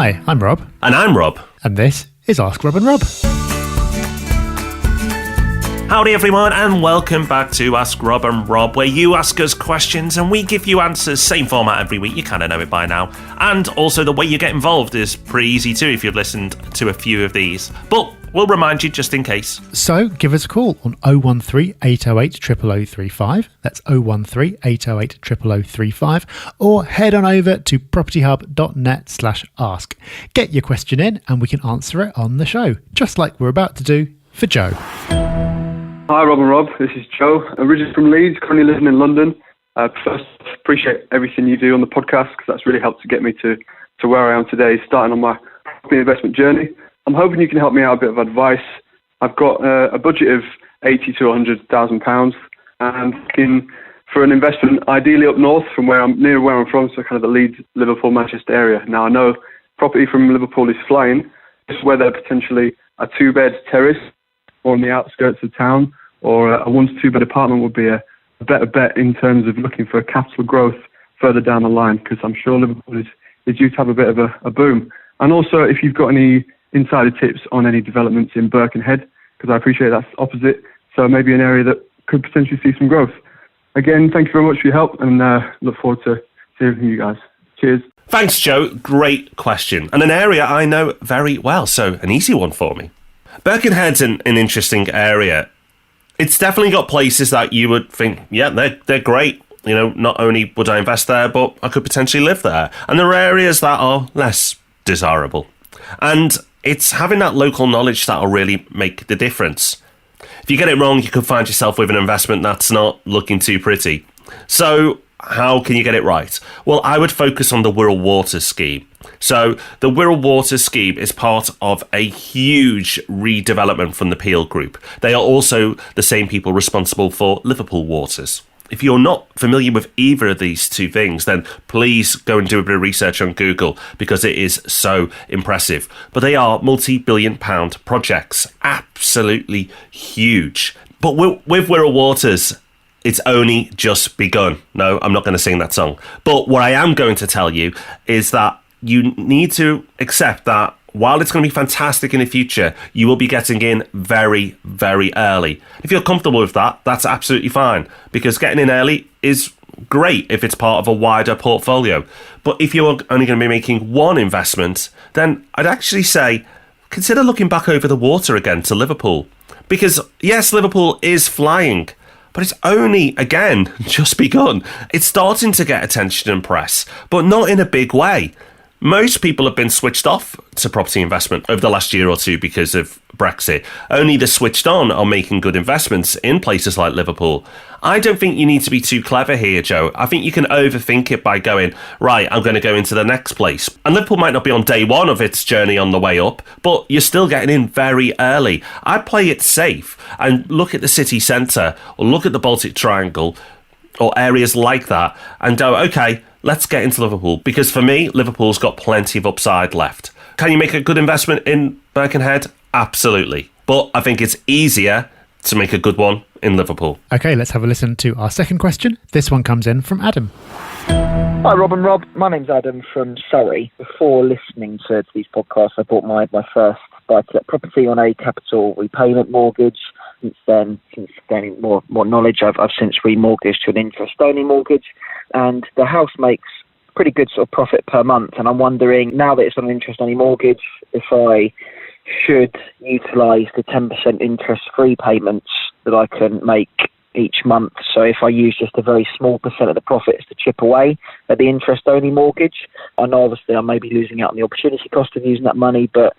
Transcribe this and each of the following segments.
Hi, I'm Rob. And I'm Rob. And this is Ask Rob and Rob. Howdy everyone, and welcome back to Ask Rob and Rob, where you ask us questions and we give you answers. Same format every week, you kind of know it by now. And also the way you get involved is pretty easy too if you've listened to a few of these. But we'll remind you just in case. So give us a call on 013 808 00035. That's 013 808 00035. Or head on over to propertyhub.net/ask. Get your question in and we can answer it on the show, just like we're about to do for Joe. Hi Rob and Rob, this is Joe, originally from Leeds, currently living in London. First, appreciate everything you do on the podcast because that's really helped to get me to where I am today, starting on my property investment journey. I'm hoping you can help me out a bit of advice. I've got a budget of £80,000 to £100,000 and looking for an investment ideally up north from near where I'm from, so kind of the Leeds, Liverpool, Manchester area. Now I know property from Liverpool is flying, just whether potentially a two-bed terrace or on the outskirts of town, or a 1 to 2 bed apartment would be a better bet in terms of looking for capital growth further down the line, because I'm sure Liverpool is due to have a bit of a boom. And also, if you've got any insider tips on any developments in Birkenhead, because I appreciate that's opposite, so maybe an area that could potentially see some growth. Again, thank you very much for your help, and look forward to hearing from you guys. Cheers. Thanks, Joe. Great question. And an area I know very well, so an easy one for me. Birkenhead's an interesting area. It's definitely got places that you would think, yeah, they're great. You know, not only would I invest there, but I could potentially live there. And there are areas that are less desirable. And it's having that local knowledge that'll really make the difference. If you get it wrong, you could find yourself with an investment that's not looking too pretty. So how can you get it right? Well, I would focus on the Wirral Water scheme. So the Wirral Water scheme is part of a huge redevelopment from the Peel Group. They are also the same people responsible for Liverpool Waters. If you're not familiar with either of these two things, then please go and do a bit of research on Google because it is so impressive. But they are multi-billion-pound projects, absolutely huge. But with Wirral Waters, it's only just begun. No, I'm not going to sing that song. But what I am going to tell you is that you need to accept that while it's going to be fantastic in the future, you will be getting in very, very early. If you're comfortable with that, that's absolutely fine, because getting in early is great if it's part of a wider portfolio. But if you're only going to be making one investment, then I'd actually say consider looking back over the water again to Liverpool. Because yes, Liverpool is flying, but it's only, again, just begun. It's starting to get attention and press, but not in a big way. Most people have been switched off to property investment over the last year or two because of Brexit. Only the switched on are making good investments in places like Liverpool. I don't think you need to be too clever here, Joe. I think you can overthink it by going, right, I'm going to go into the next place. And Liverpool might not be on day one of its journey on the way up, but you're still getting in very early. I'd play it safe and look at the city centre or look at the Baltic Triangle or areas like that and go, okay, let's get into Liverpool, because for me, Liverpool's got plenty of upside left. Can you make a good investment in Birkenhead? Absolutely. But I think it's easier to make a good one in Liverpool. Okay, let's have a listen to our second question. This one comes in from Adam. Hi Rob and Rob, my name's Adam from Surrey. Before listening to these podcasts, I bought my first buy-to-let property on a capital repayment mortgage. Since gaining more knowledge, I've since remortgaged to an interest-only mortgage, and the house makes pretty good sort of profit per month. And I'm wondering, now that it's on an interest-only mortgage, if I should utilise the 10% interest-free payments that I can make each month. So if I use just a very small percent of the profits to chip away at the interest-only mortgage, I know obviously I may be losing out on the opportunity cost of using that money, but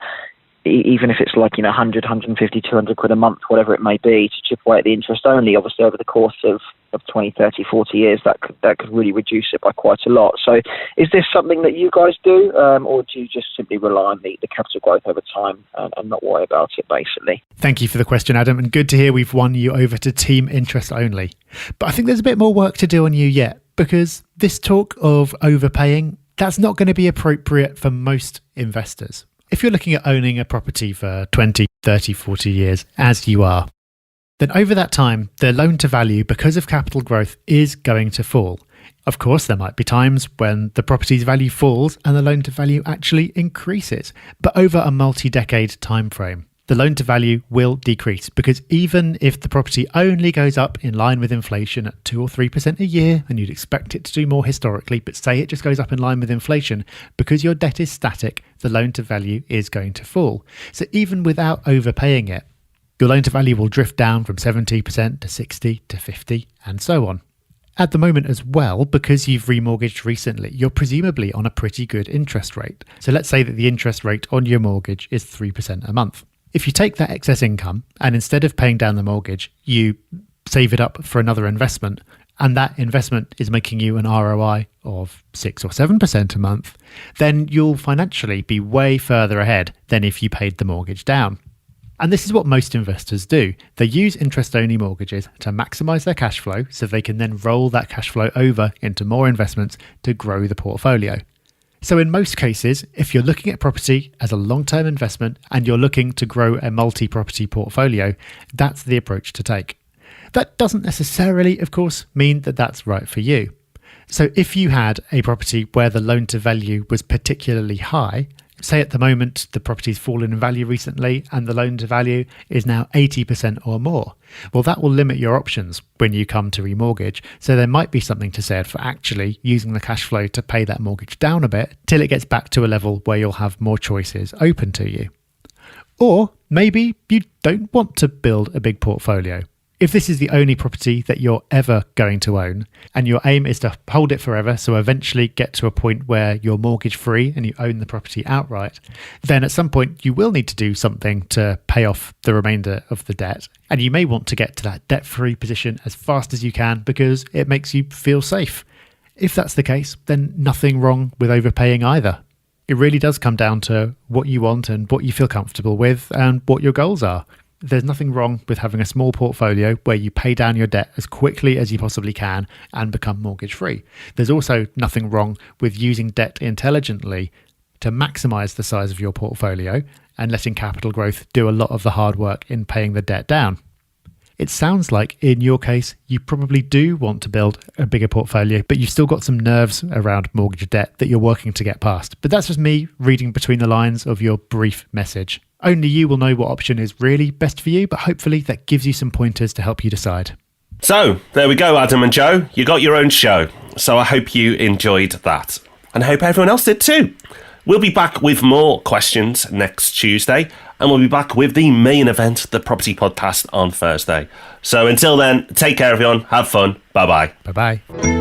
even if it's like, 100, 150, 200 quid a month, whatever it may be, to chip away at the interest only, obviously over the course of 20, 30, 40 years, that could really reduce it by quite a lot. So is this something that you guys do, or do you just simply rely on the capital growth over time and not worry about it, basically? Thank you for the question, Adam, and good to hear we've won you over to team interest only. But I think there's a bit more work to do on you yet, because this talk of overpaying, that's not going to be appropriate for most investors. If you're looking at owning a property for 20, 30, 40 years, as you are, then over that time, the loan to value, because of capital growth, is going to fall. Of course, there might be times when the property's value falls and the loan to value actually increases, but over a multi-decade time frame, the loan to value will decrease, because even if the property only goes up in line with inflation at 2 or 3% a year, and you'd expect it to do more historically, but say it just goes up in line with inflation, because your debt is static, the loan to value is going to fall. So even without overpaying it, your loan to value will drift down from 70% to 60 to 50 and so on. At the moment as well, because you've remortgaged recently, you're presumably on a pretty good interest rate. So let's say that the interest rate on your mortgage is 3% a month. If you take that excess income and instead of paying down the mortgage, you save it up for another investment, and that investment is making you an ROI of 6 or 7% a month, then you'll financially be way further ahead than if you paid the mortgage down. And this is what most investors do. They use interest-only mortgages to maximise their cash flow so they can then roll that cash flow over into more investments to grow the portfolio. So in most cases, if you're looking at property as a long-term investment and you're looking to grow a multi-property portfolio, that's the approach to take. That doesn't necessarily, of course, mean that that's right for you. So if you had a property where the loan to value was particularly high, say at the moment the property's fallen in value recently and the loan to value is now 80% or more, well, that will limit your options when you come to remortgage. So there might be something to say for actually using the cash flow to pay that mortgage down a bit till it gets back to a level where you'll have more choices open to you. Or maybe you don't want to build a big portfolio. If this is the only property that you're ever going to own and your aim is to hold it forever, so eventually get to a point where you're mortgage free and you own the property outright, then at some point you will need to do something to pay off the remainder of the debt. And you may want to get to that debt-free position as fast as you can because it makes you feel safe. If that's the case, then nothing wrong with overpaying either. It really does come down to what you want and what you feel comfortable with and what your goals are. There's nothing wrong with having a small portfolio where you pay down your debt as quickly as you possibly can and become mortgage free. There's also nothing wrong with using debt intelligently to maximize the size of your portfolio and letting capital growth do a lot of the hard work in paying the debt down. It sounds like in your case, you probably do want to build a bigger portfolio, but you've still got some nerves around mortgage debt that you're working to get past. But that's just me reading between the lines of your brief message. Only you will know what option is really best for you, but hopefully that gives you some pointers to help you decide. So, there we go, Adam and Joe. You got your own show. So I hope you enjoyed that. And I hope everyone else did too. We'll be back with more questions next Tuesday. And we'll be back with the main event, the Property Podcast, on Thursday. So until then, take care, everyone. Have fun. Bye-bye. Bye-bye.